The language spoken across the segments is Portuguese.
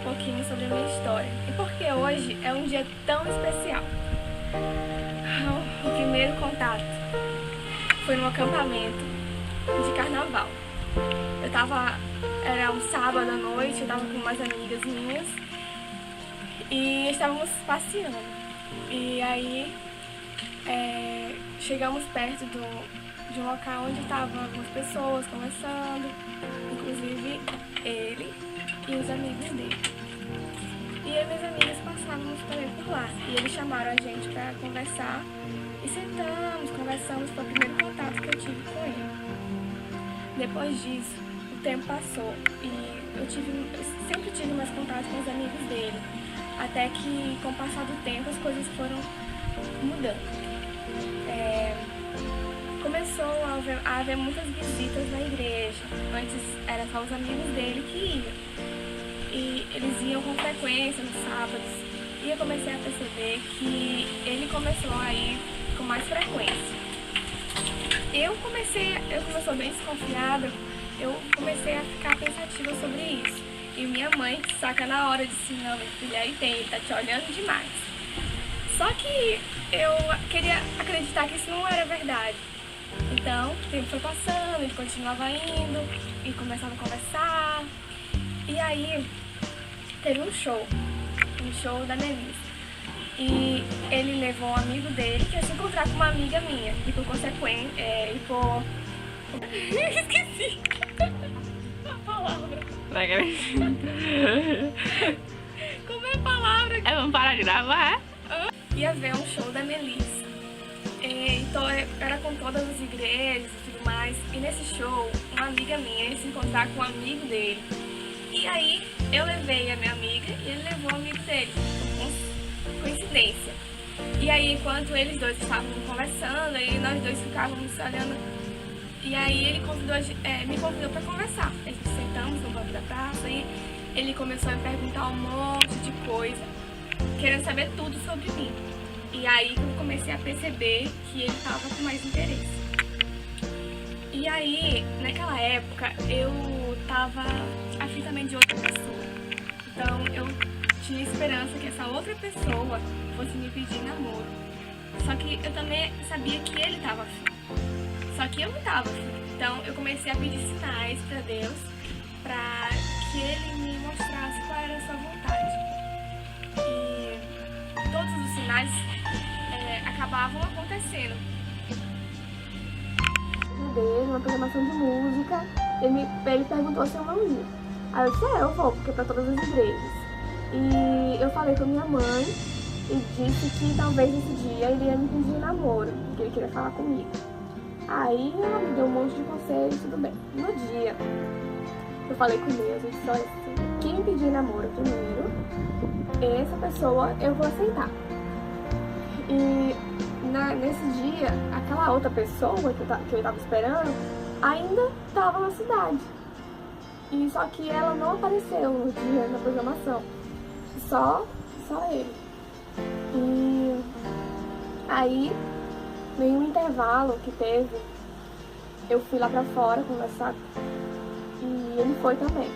pouquinho sobre a minha história e porque hoje é um dia tão especial. O primeiro contato foi num acampamento de carnaval. Era um sábado à noite, eu tava com umas amigas minhas e estávamos passeando. E aí chegamos perto de um local onde estavam algumas pessoas conversando, inclusive ele e os amigos dele. E eu e minhas amigas passávamos também por lá. E eles chamaram a gente para conversar e sentamos, conversamos, foi o primeiro contato que eu tive com ele. Depois disso, o tempo passou e eu sempre tive mais contato com os amigos dele, até que com o passar do tempo as coisas foram mudando. Começou a haver muitas visitas na igreja. Antes era só os amigos dele que iam. E eles iam com frequência nos sábados. E eu comecei a perceber que ele começou a ir com mais frequência. Eu sou bem desconfiada, eu comecei a ficar pensativa sobre isso. E minha mãe saca na hora, disse: não, minha filha, aí tem, ele tá te olhando demais. Só que eu queria acreditar que isso não era verdade. Então, o tempo foi passando, ele continuava indo e começava a conversar. E aí, teve um show da Melissa. E ele levou um amigo dele que ia se encontrar com uma amiga minha. E por consequência, esqueci a palavra. Como é a palavra? Vamos parar de gravar? Ia ver um show da Melissa. Então era com todas as igrejas e tudo mais. E nesse show, uma amiga minha ia se encontrar com um amigo dele. E aí eu levei a minha amiga e ele levou o amigo dele. Coincidência. E aí enquanto eles dois estavam conversando, aí nós dois ficávamos olhando. E aí ele me convidou para conversar. A gente sentamos no banco da praça e ele começou a me perguntar um monte de coisa, querendo saber tudo sobre mim. E aí eu comecei a perceber que ele estava com mais interesse. E aí, naquela época, eu estava afim também de outra pessoa. Então eu tinha esperança que essa outra pessoa fosse me pedir namoro. Só que eu também sabia que ele estava afim. Só que eu não estava afim. Então eu comecei a pedir sinais para Deus, para que ele me mostrasse qual era a sua vontade. E todos os sinais acabavam acontecendo. Uma programação de música, ele perguntou se eu não ia. Aí eu disse: eu vou, porque é pra todas as igrejas. E eu falei com a minha mãe e disse que talvez nesse dia ele ia me pedir namoro, que ele queria falar comigo. Aí ela me deu um monte de conselhos, tudo bem. No dia, eu falei com Deus, eu disse: olha, quem me pedir namoro primeiro, essa pessoa eu vou aceitar. E nesse dia, aquela outra pessoa que eu tava esperando ainda estava na cidade. E só que ela não apareceu no dia na programação. Só ele. E aí, meio um intervalo que teve, eu fui lá pra fora conversar e ele foi também.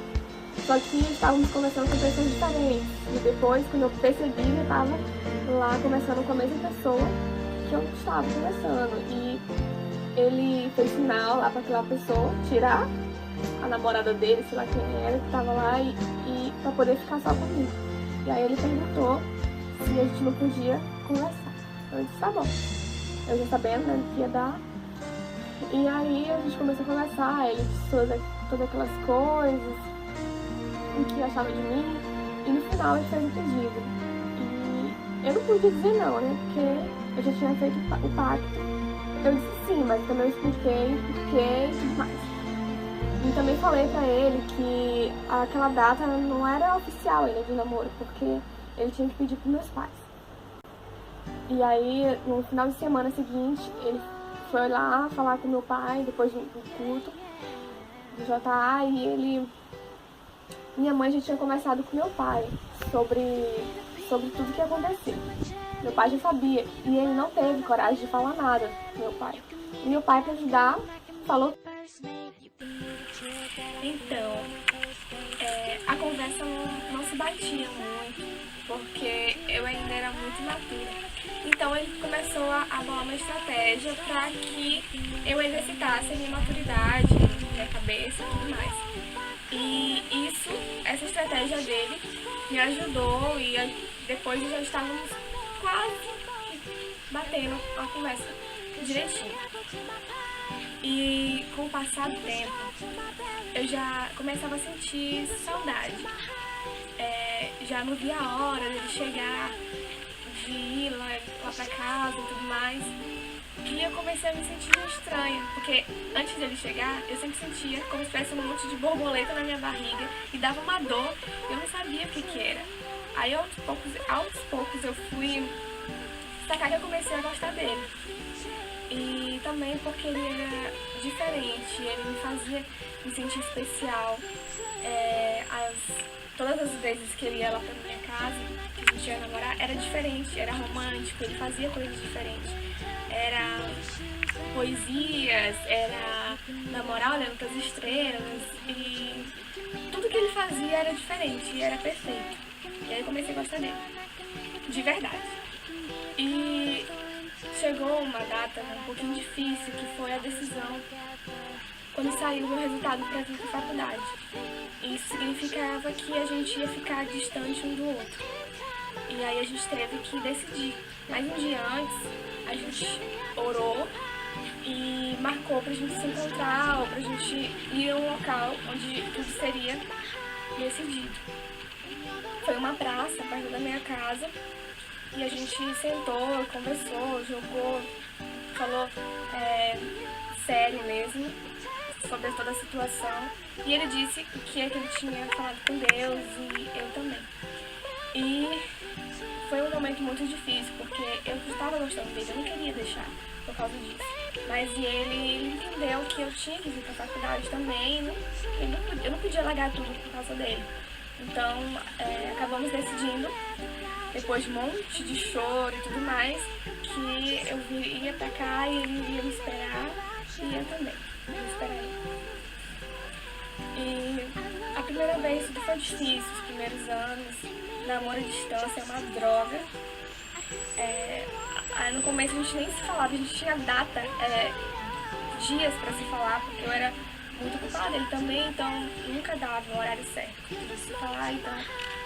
Só que estávamos conversando com pessoas diferentes. E depois, quando eu percebi, eu estava lá conversando com a mesma pessoa que eu estava conversando. E ele fez sinal lá para aquela pessoa tirar a namorada dele, sei lá quem era, que estava lá, e para poder ficar só comigo. E aí ele perguntou se a gente não podia conversar. Eu disse: tá bom. Eu já sabendo, né, que ia dar. E aí a gente começou a conversar, ele disse todas aquelas coisas, o que achava de mim, e no final ele fez um pedido. E eu não podia dizer não, né, porque eu já tinha feito o pacto. Eu disse sim, mas também eu expliquei porquê e tudo mais. E também falei pra ele que aquela data não era oficial ainda de namoro, porque ele tinha que pedir pros meus pais. E aí, no final de semana seguinte, ele foi lá falar com meu pai, depois do culto do JA, e minha mãe já tinha conversado com meu pai sobre tudo que ia acontecer. Meu pai já sabia, e ele não teve coragem de falar nada pro meu pai. E meu pai, pra ajudar, falou. Então, a conversa não se se batiam muito, porque eu ainda era muito imatura. Então ele começou a bolar uma estratégia para que eu exercitasse a minha maturidade, minha cabeça e tudo mais. E essa estratégia dele me ajudou e depois já estávamos quase batendo a conversa direitinho. E com o passar do tempo, eu já começava a sentir saudade. Já não via a hora dele chegar, de ir lá pra casa e tudo mais. E eu comecei a me sentir estranha, porque antes dele chegar, eu sempre sentia como se tivesse um monte de borboleta na minha barriga e dava uma dor, eu não sabia o que era. Aí aos poucos eu fui sacar que eu comecei a gostar dele. E também porque ele era diferente, ele me fazia me sentir especial. Todas as vezes que ele ia lá pra minha casa, que a gente ia namorar, era diferente, era romântico, ele fazia coisas diferentes. Era poesias, era namorar olhando pras estrelas, e tudo que ele fazia era diferente, era perfeito. E aí eu comecei a gostar dele, de verdade. E chegou uma data um pouquinho difícil, que foi a decisão quando saiu o meu resultado para vir para a faculdade. Isso significava que a gente ia ficar distante um do outro. E aí a gente teve que decidir. Mas um dia antes, a gente orou e marcou pra gente se encontrar, ou pra gente ir a um local onde tudo seria decidido. Foi uma praça perto da minha casa e a gente sentou, conversou, jogou, falou sério mesmo sobre toda a situação. E ele disse o que é que ele tinha falado com Deus e eu também. E foi um momento muito difícil, porque eu estava gostando dele, eu não queria deixar por causa disso. Mas ele entendeu que eu tinha que vir para a faculdade também, eu não podia largar tudo por causa dele. Então, acabamos decidindo, depois de um monte de choro e tudo mais, que eu ia pra cá e ele ia me esperar e eu também ia esperar ele. E a primeira vez tudo foi difícil, os primeiros anos, namoro à distância é uma droga. No começo a gente nem se falava, a gente tinha data, dias pra se falar, porque eu era muito ocupada, ele também, então nunca dava o horário certo de se falar, então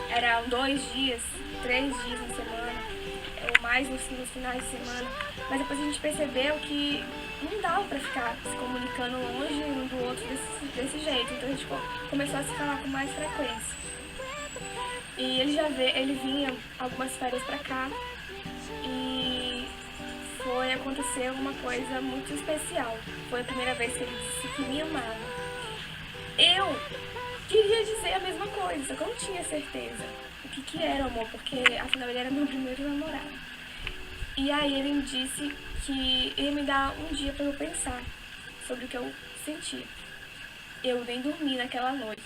eram 2 dias, 3 dias na semana, ou mais nos finais de semana, mas depois a gente percebeu que não dava pra ficar se comunicando longe um do outro desse jeito, então a gente começou a se falar com mais frequência. E ele vinha algumas férias pra cá e aconteceu uma coisa muito especial. Foi a primeira vez que ele disse que me amava. Eu queria dizer a mesma coisa, só que eu não tinha certeza o que era o amor, porque afinal ele era meu primeiro namorado. E aí ele me disse que ia me dar um dia pra eu pensar sobre o que eu sentia. Eu nem dormi naquela noite,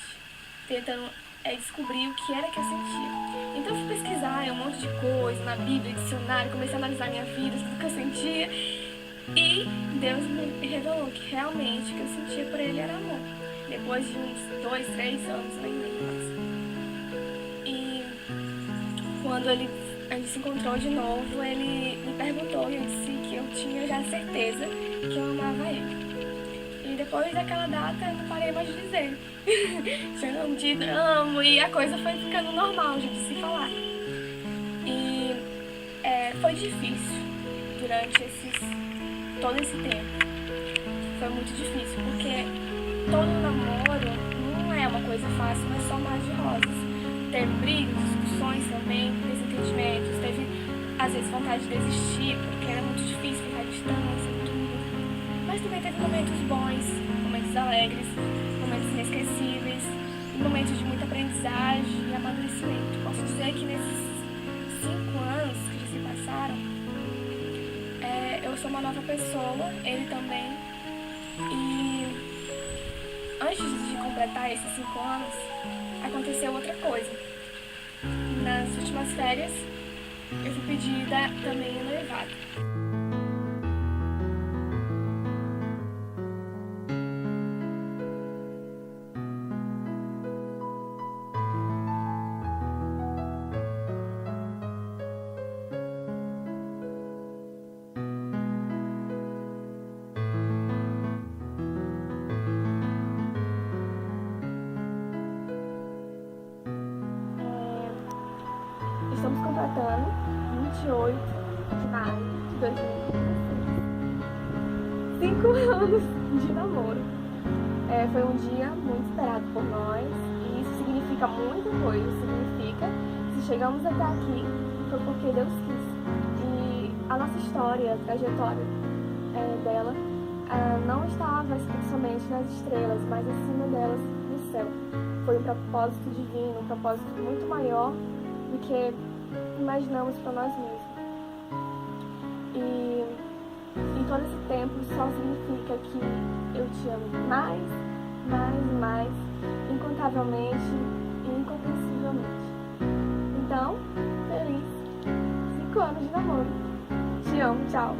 tentando descobrir o que era que eu sentia. Então eu fui pesquisar um monte de coisa na Bíblia, dicionário, comecei a analisar minha vida, tudo que eu sentia. E Deus me revelou que realmente o que eu sentia por ele era amor. Depois de uns 2, 3 anos, nem lembro mais. E quando a gente se encontrou de novo, ele me perguntou e eu disse que eu tinha já certeza que eu amava ele. E depois daquela data eu não parei mais de dizer. Chamando de amo e a coisa foi ficando normal já de se falar. E foi difícil durante todo esse tempo. Foi muito difícil, porque todo namoro não é uma coisa fácil, não é só mar de rosas. Teve brigas, discussões também, desentendimentos, teve às vezes vontade de desistir, porque era muito difícil ficar à distância e tudo. Mas também teve momentos bons, momentos alegres, momentos inesquecíveis, momentos de muita aprendizagem e amadurecimento. Posso dizer que nesses 5 anos que já se passaram, eu sou uma nova pessoa, ele também. E antes de completar esses 5 anos, aconteceu outra coisa. Nas últimas férias, eu fui pedida também em noivado. completando 28 de maio de 2016. 5 anos de namoro. Foi um dia muito esperado por nós e isso significa muita coisa. Significa que se chegamos até aqui foi porque Deus quis. E a nossa história, a trajetória dela não estava escrita somente nas estrelas, mas acima delas no céu. Foi um propósito divino, um propósito muito maior do que imaginamos para nós mesmos. E em todo esse tempo só significa que eu te amo mais, incontavelmente e incompreensivelmente. Então, feliz 5 anos de namoro. Te amo, tchau.